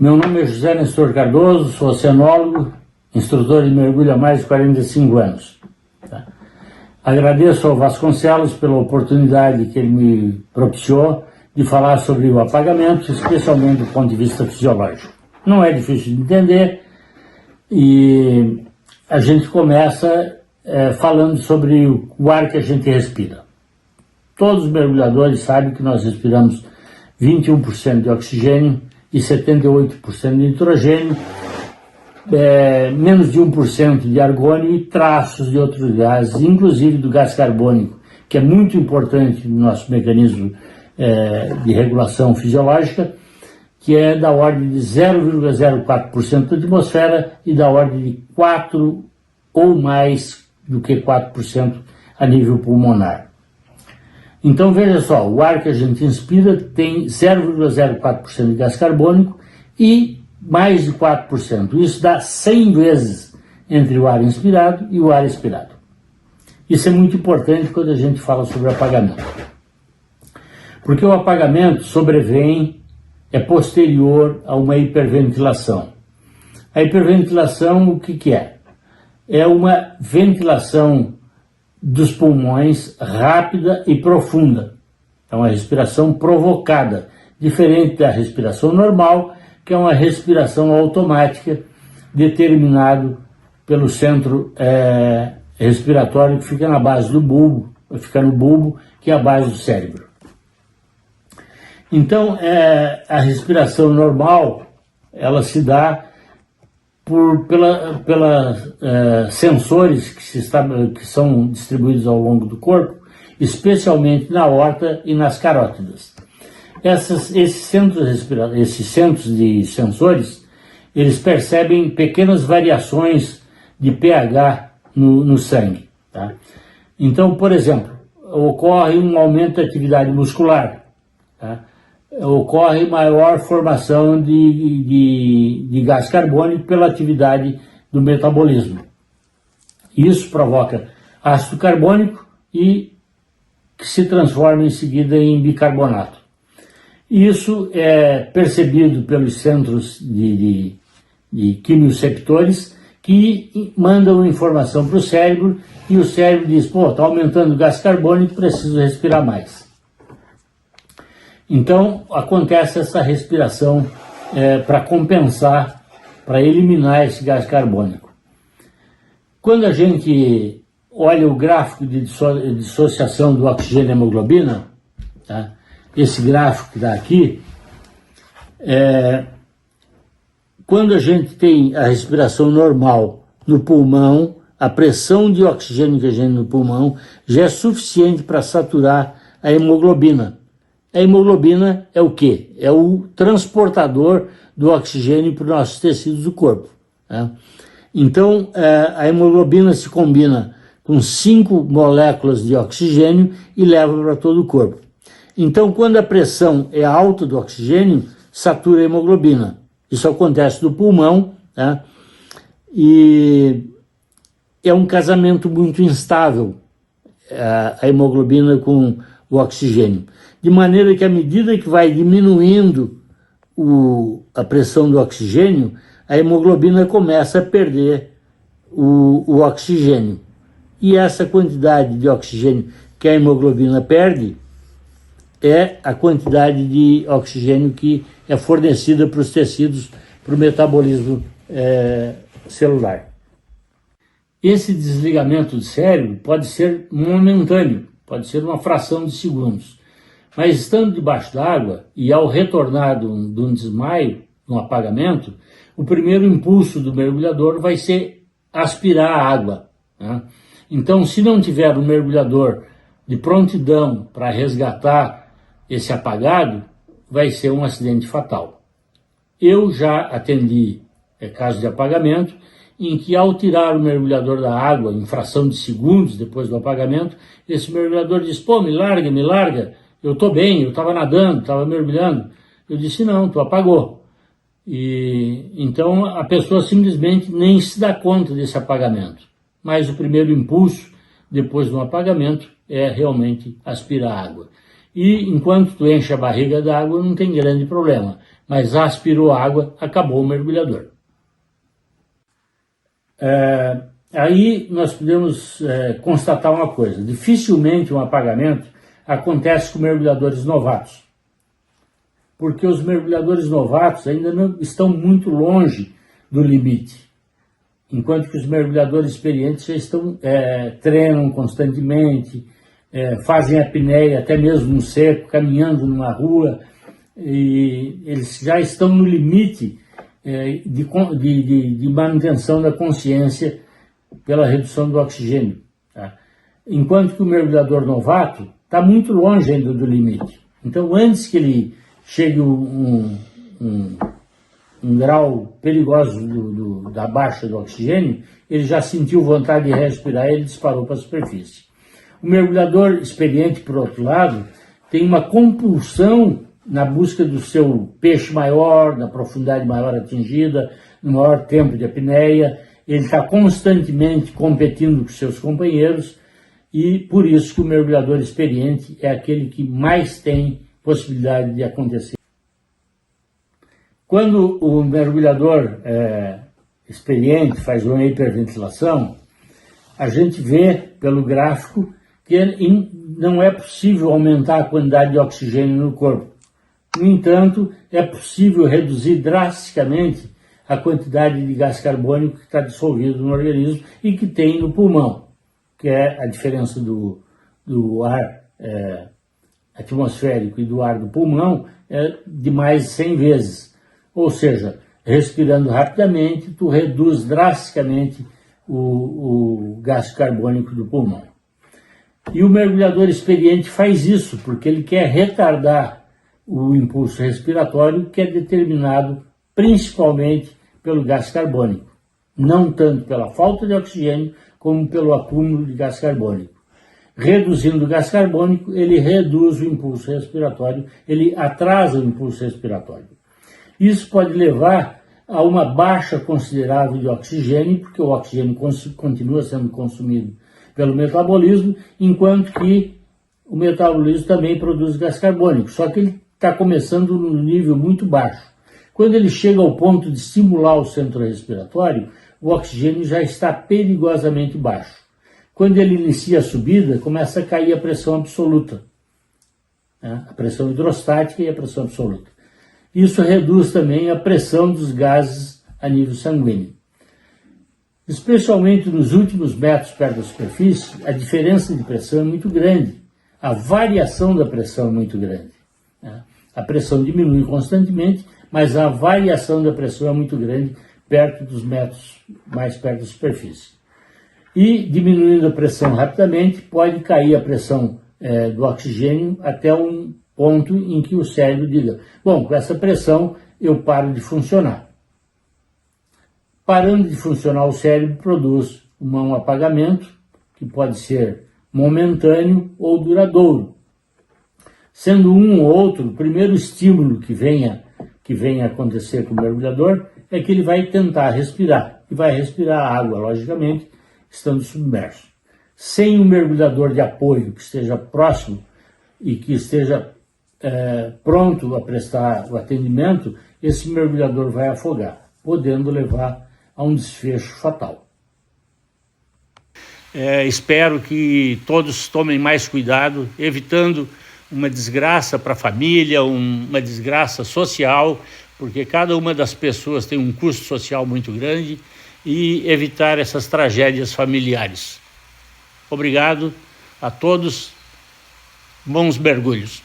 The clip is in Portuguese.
Meu nome é José Nestor Cardoso, sou oceanólogo, instrutor de mergulho há mais de 45 anos. Tá? Agradeço ao Vasconcelos pela oportunidade que ele me propiciou de falar sobre o apagamento, especialmente do ponto de vista fisiológico. Não é difícil de entender e a gente começa falando sobre o ar que a gente respira. Todos os mergulhadores sabem que nós respiramos 21% de oxigênio e 78% de nitrogênio, menos de 1% de argônio e traços de outros gases, inclusive do gás carbônico, que é muito importante no nosso mecanismo de regulação fisiológica, que é da ordem de 0,04% da atmosfera e da ordem de 4 ou mais do que 4% a nível pulmonar. Então veja só, o ar que a gente inspira tem 0,04% de gás carbônico e mais de 4%. Isso dá 100 vezes entre o ar inspirado e o ar expirado. Isso é muito importante quando a gente fala sobre apagamento. Porque o apagamento sobrevém, é posterior a uma hiperventilação. A hiperventilação, o que é? É uma ventilação dos pulmões rápida e profunda. É uma respiração provocada, diferente da respiração normal, que é uma respiração automática, determinado pelo centro respiratório que fica na base do bulbo, fica no bulbo, que é a base do cérebro. Então, a respiração normal, ela se dá pela sensores que são distribuídos ao longo do corpo, especialmente na aorta e nas carótidas. Esses centros de sensores, eles percebem pequenas variações de pH no sangue. Tá? Então, por exemplo, ocorre um aumento da atividade muscular, tá? Ocorre maior formação de gás carbônico pela atividade do metabolismo. Isso provoca ácido carbônico e que se transforma em seguida em bicarbonato. Isso é percebido pelos centros de quimioceptores que mandam informação para o cérebro e o cérebro diz, pô, está aumentando o gás carbônico, preciso respirar mais. Então, acontece essa respiração para compensar, para eliminar esse gás carbônico. Quando a gente olha o gráfico de dissociação do oxigênio e hemoglobina, tá? Esse gráfico que está aqui, quando a gente tem a respiração normal no pulmão, a pressão de oxigênio que a gente tem no pulmão já é suficiente para saturar a hemoglobina. A hemoglobina é o quê? É o transportador do oxigênio para os nossos tecidos do corpo. Né? Então, a hemoglobina se combina com 5 moléculas de oxigênio e leva para todo o corpo. Então, quando a pressão é alta do oxigênio, satura a hemoglobina. Isso acontece no pulmão, né? E é um casamento muito instável, a hemoglobina com o oxigênio. De maneira que, à medida que vai diminuindo a pressão do oxigênio, a hemoglobina começa a perder o oxigênio. E essa quantidade de oxigênio que a hemoglobina perde é a quantidade de oxigênio que é fornecida para os tecidos, para o metabolismo celular. Esse desligamento do cérebro pode ser momentâneo, pode ser uma fração de segundos. Mas estando debaixo d'água e ao retornar de um desmaio, de um apagamento, o primeiro impulso do mergulhador vai ser aspirar a água. Né? Então, se não tiver um mergulhador de prontidão para resgatar esse apagado, vai ser um acidente fatal. Eu já atendi casos de apagamento em que, ao tirar o mergulhador da água, em fração de segundos depois do apagamento, esse mergulhador diz, pô, me larga, eu estou bem, eu estava nadando, estava mergulhando. Eu disse, não, tu apagou. E então a pessoa simplesmente nem se dá conta desse apagamento. Mas o primeiro impulso, depois do apagamento, é realmente aspirar água. e enquanto tu enche a barriga d'água não tem grande problema, mas aspirou água, acabou o mergulhador. Aí nós podemos constatar uma coisa: dificilmente um apagamento acontece com mergulhadores novatos, porque os mergulhadores novatos ainda não estão muito longe do limite, enquanto que os mergulhadores experientes já estão, treinam constantemente, fazem apneia até mesmo no seco, caminhando numa rua, e eles já estão no limite de manutenção da consciência pela redução do oxigênio. Tá? Enquanto que o mergulhador novato está muito longe ainda do limite. Então, antes que ele chegue um grau perigoso da baixa do oxigênio, ele já sentiu vontade de respirar e ele disparou para a superfície. O mergulhador experiente, por outro lado, tem uma compulsão na busca do seu peixe maior, da profundidade maior atingida, no maior tempo de apneia. Ele está constantemente competindo com seus companheiros e por isso que o mergulhador experiente é aquele que mais tem possibilidade de acontecer. Quando o mergulhador experiente faz uma hiperventilação, a gente vê pelo gráfico que não é possível aumentar a quantidade de oxigênio no corpo. No entanto, é possível reduzir drasticamente a quantidade de gás carbônico que está dissolvido no organismo e que tem no pulmão, que é a diferença do ar atmosférico e do ar do pulmão de mais de 100 vezes. Ou seja, respirando rapidamente, tu reduz drasticamente o gás carbônico do pulmão. E o mergulhador experiente faz isso porque ele quer retardar o impulso respiratório, que é determinado principalmente pelo gás carbônico, não tanto pela falta de oxigênio, como pelo acúmulo de gás carbônico. Reduzindo o gás carbônico, ele reduz o impulso respiratório, ele atrasa o impulso respiratório. Isso pode levar a uma baixa considerável de oxigênio, porque o oxigênio continua sendo consumido pelo metabolismo, enquanto que o metabolismo também produz gás carbônico, só que ele está começando num nível muito baixo. Quando ele chega ao ponto de estimular o centro respiratório, o oxigênio já está perigosamente baixo. Quando ele inicia a subida, começa a cair a pressão absoluta, né? A pressão hidrostática e a pressão absoluta. Isso reduz também a pressão dos gases a nível sanguíneo. Especialmente nos últimos metros perto da superfície, a diferença de pressão é muito grande. A variação da pressão é muito grande. Né? A pressão diminui constantemente, mas a variação da pressão é muito grande perto dos metros mais perto da superfície. E diminuindo a pressão rapidamente, pode cair a pressão do oxigênio até um ponto em que o cérebro diga: bom, com essa pressão eu paro de funcionar. Parando de funcionar, o cérebro produz um apagamento, que pode ser momentâneo ou duradouro. Sendo um ou outro, o primeiro estímulo que venha acontecer com o mergulhador é que ele vai tentar respirar, e vai respirar água, logicamente, estando submerso. Sem um mergulhador de apoio que esteja próximo e que esteja pronto a prestar o atendimento, esse mergulhador vai afogar, podendo levar a um desfecho fatal. Espero que todos tomem mais cuidado, evitando uma desgraça para a família, uma desgraça social, porque cada uma das pessoas tem um custo social muito grande, e evitar essas tragédias familiares. Obrigado a todos, bons mergulhos.